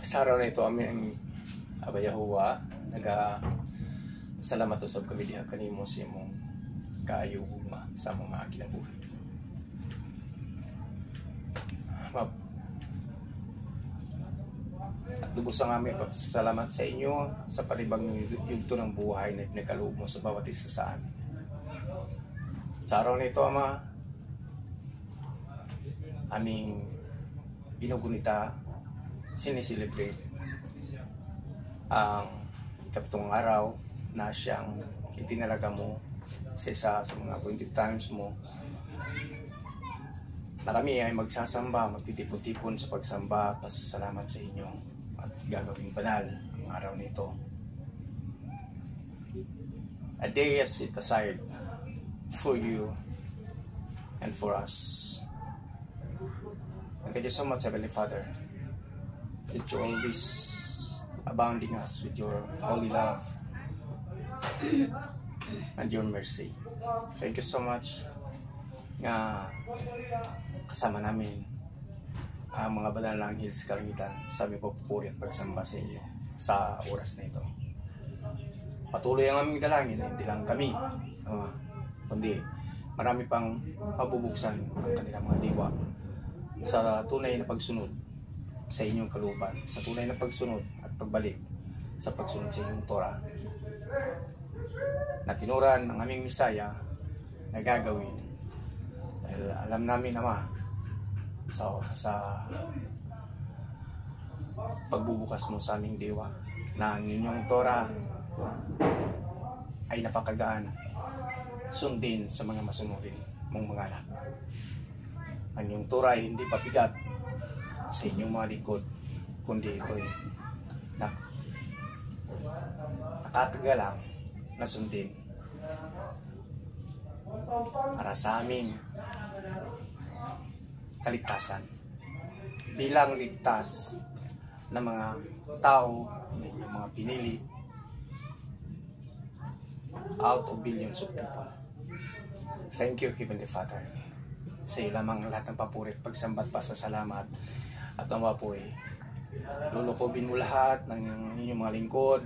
Sa araw na ito, aming Aba Yahuwa, salamat usab kami diha kanimo sa imong kaayo ugma sa mga kinabuhi. At lubos ang aming pagsalamat sa inyo sa palibang yugto ng buhay na pinagkaloob mo sa bawat isa sa amin. Sa araw na ito, Ama, aming ginugunita, sineselebrate ang ikapitong araw na siyang itinalaga mo sa isa sa mga appointed times mo na kami ay magsasamba, magtitipon-tipon sa pagsamba, pasasalamat sa inyo at gagawing banal ang araw nito. A day is set aside for you and for us. And thank you so much, Heavenly Father, that you always abounding us with your holy love and your mercy. Thank you so much nga kasama namin ang mga banal na anghel sa kalangitan sa aming pagpupuri at pagsamba sa inyo sa oras na ito. Patuloy ang aming dalangin na hindi lang kami, kundi marami pang mabubuksan ang kanilang mga diwa sa tunay na pagsunod sa inyong kalooban, sa tunay na pagsunod at pagbalik sa pagsunod sa inyong Torah na tinuran ng aming Misaya na gagawin. Dahil alam namin, Ama, sa pagbubukas mo sa aming diwa na ang inyong Torah ay napakagaan sundin sa mga masunurin mong mga anak. Ang inyong Torah ay hindi pabigat sa inyong mga likod, kundi ito'y nakakagalang na sundin para sa aming kaligtasan bilang ligtas na mga tao na inyong mga pinili out of billions of people. Thank you, Heavenly Father. Sa iyo lamang ang lahat ng papurit, pagsambat, pasasalamat. At Ama po lulukobin mo lahat ng inyong mga lingkod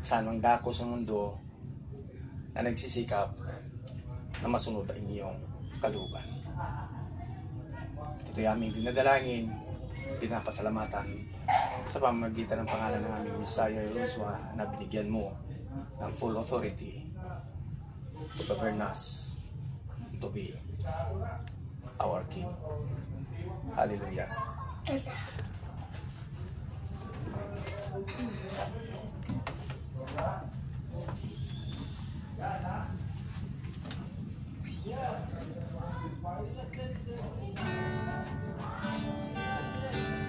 sa anong dako sa mundo na nagsisikap na masunod ang iyong kalooban. Ito'y aming dinadalangin pinapasalamatan sa pamamagitan ng pangalan ng aming Messiah Yeshua na binigyan mo ng full authority to govern us, to be our King. Hallelujah.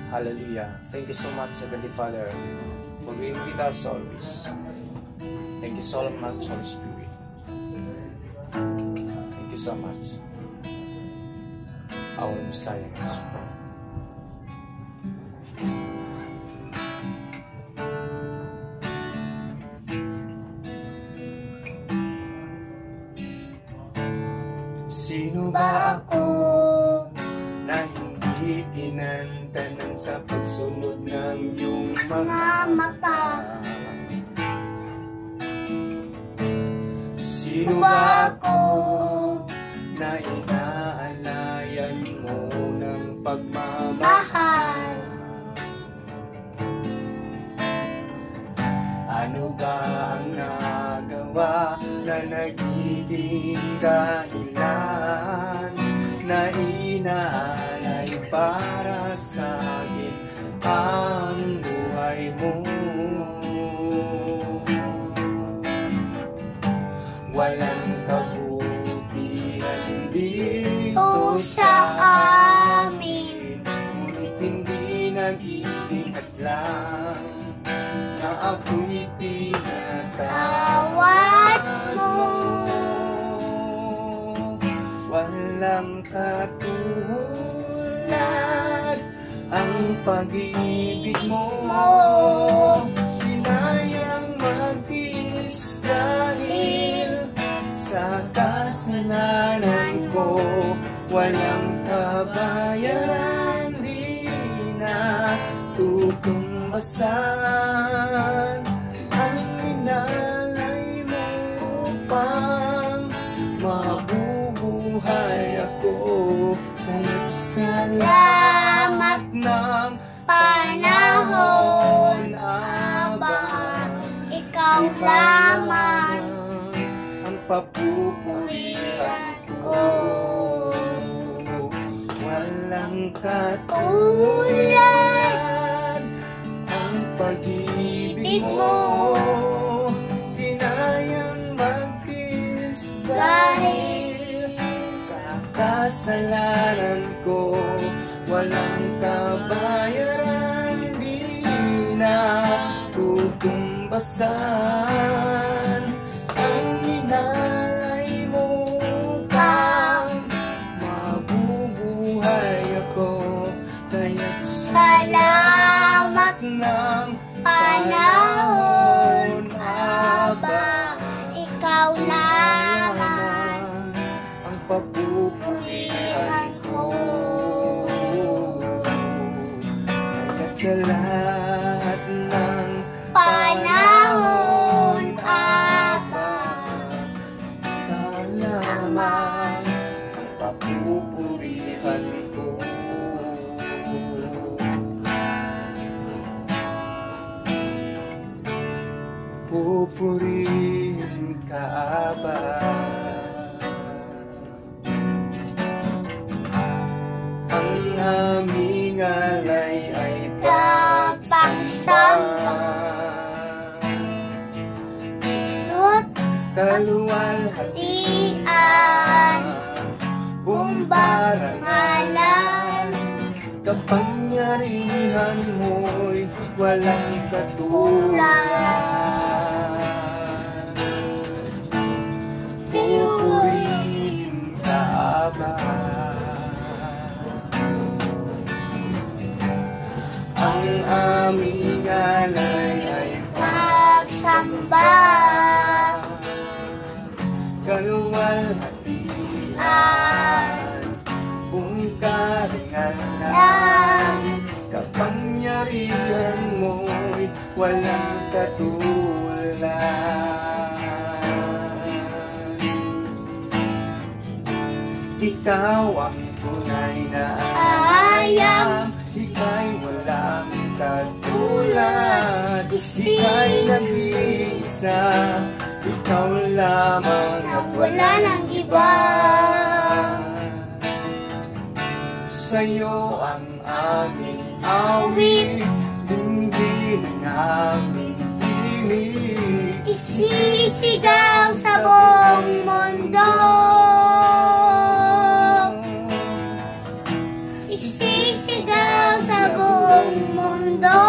Hallelujah. Thank you so much, Heavenly Father, for being with us always. Thank you so much, Holy Spirit. Thank you so much, our Messiah. Sino ba ako na hindi tinantanan sa pagsunod ng iyong mga mata? Sino ba ako na inaalayan mo ng pagmamahal? Ano ba ang nagawa na nagiging dahilan na inaalay para sa akin ang buhay mo? Walang kabutihan dito sa amin, ngunit hindi nagiging hadlang na ako'y pinatawad mo. Walang katulad ang pag-ibig mo, hinayang magtiis dahil sa kasalanan ko. Walang kabayaran, di na tutumbasan ang pinalay mo upang mabubuhay ako. Kaya't salamat ng panahon, Aba, ikaw lamang ang papupurihan ko. Walang katulad ang pag-ibig mo, tinayang magtiis dahil sa kasalanan ko. Walang kabayaran, di na tutumbasan ang inalay mo upang mabubuhay ako. Kaya't salamat ng panahon, Aba, ikaw lamang ang papupurihan ko. Kaya't sa lahat ng panahon, Aba, ikaw lamang ang papupurihan ko. Pupurihin ka, Aba, ang aming alay ay pagsamba, kaluwalhatian, bumbarangalan, kapangyarihan mo'y walang katulad. Pupurihin ka, Aba, ang aming alay ay pagsamba, kaluwalhatian, bumbarangalan, kapangyarihan mo'y walang katulad. Ikaw ang tunay na ayam, ika'y katulad, ika'y nag-iisa, ikaw lamang at wala nang iba. Sa'yo ang aming awit, hindi na namin tinig, Isisigaw sa buong mundo. Isisigaw sa buong mundo.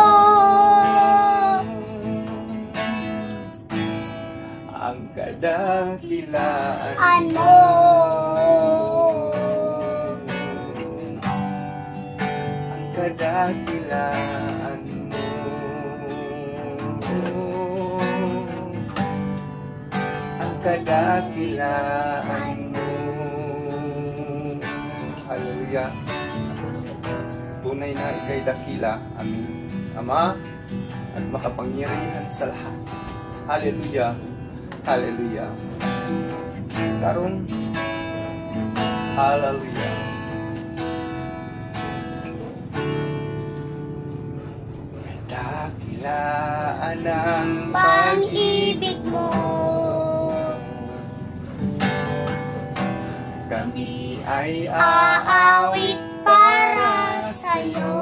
ang kadakilaan Mo. ang kadakilaan mo, ang kadakilaan mo. Hallelujah. Tunay na ika'y dakila, amin, Ama, at makapangyarihan sa lahat. Hallelujah. Hallelujah. Karon, hallelujah. Dakilaan ang Pag-ibig mo. kami ay Aawit para sa'yo.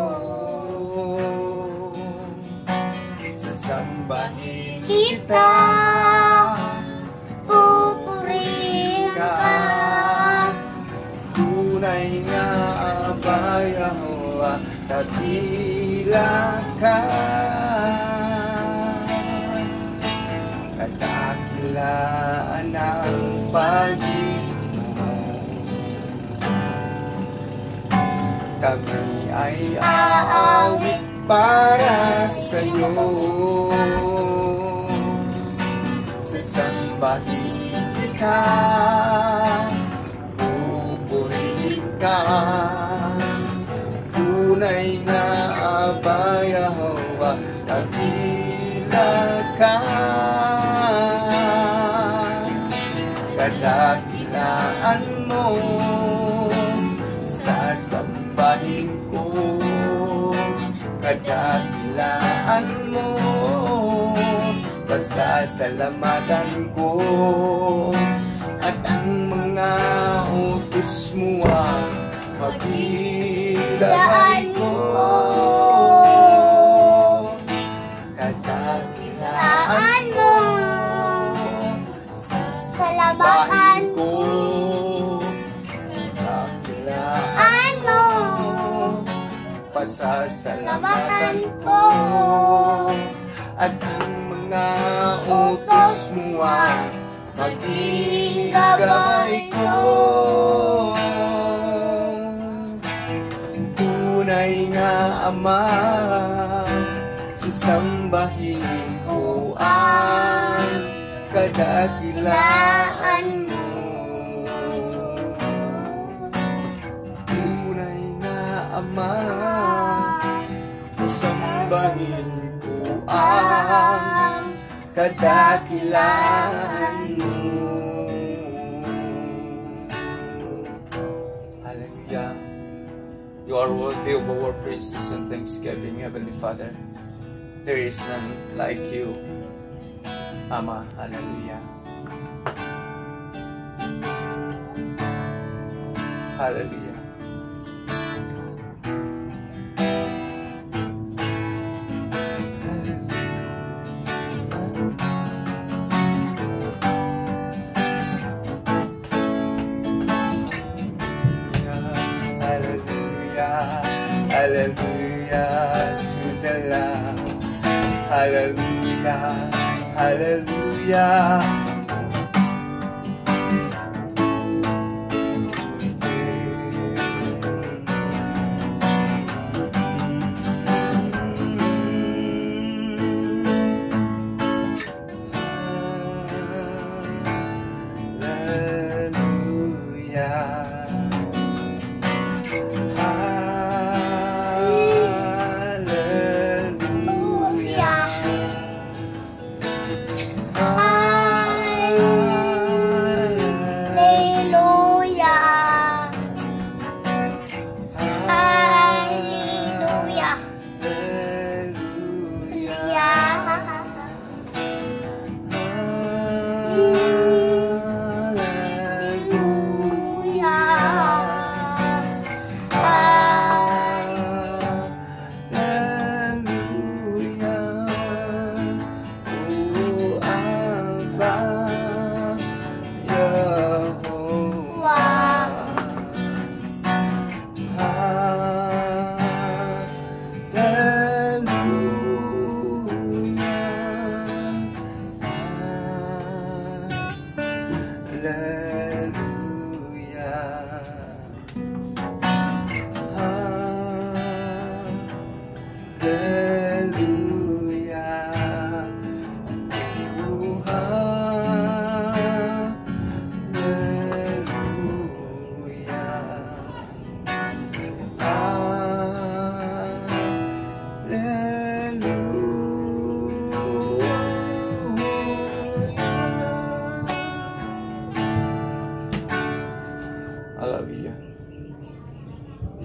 Sasambahin Kita, pupurihin ka. tunay nga abay Yahowa, dakila ka. Kadakilaan ang pag-ibig mo, kami ay aawit para sa'yo. Sasambahin kita, pupurihin ka. Tunay na abay Yahowa, dakila ka. Kadakilaan mo, sasambahin ko. Kadakilaan mo, pasasalamatan ko. At ang mga utos mo ang magigabay ko. Kadakilaan mo, Salamatan ko. Kadakilaan mo. pasasalamatan ko. At ang mga utos mo ay maging gabay ko. Tunay nga Ama, sasambahin ko ang kadakilaan mo. Tunay nga Ama, sasambahin ko ang kadakilaan mo. Hallelujah. You are worthy of our praises and thanksgiving, Heavenly Father. There is none like you, Ama. Hallelujah. Hallelujah. Hallelujah, hallelujah to the Lamb. Hallelujah, hallelujah.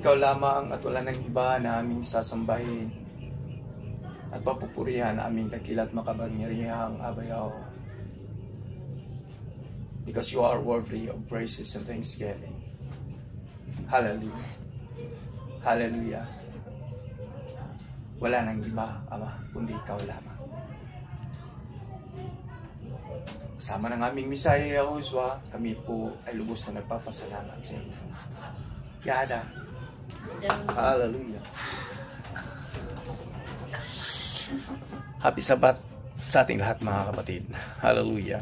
Ikaw lamang at wala ng iba na aming sasambahin at papupurihan na aming dakilat makapangyarihang Abayaw. Because you are worthy of praises and thanksgiving. Hallelujah. Hallelujah. Wala nang iba, Ama, kundi ikaw lamang. Kasama ng aming Misaya Yahushua, kami po ay lubos na nagpapasalamat sa inyo. Yada. Hallelujah. Happy Sabat sa ating lahat mga kapatid. Hallelujah.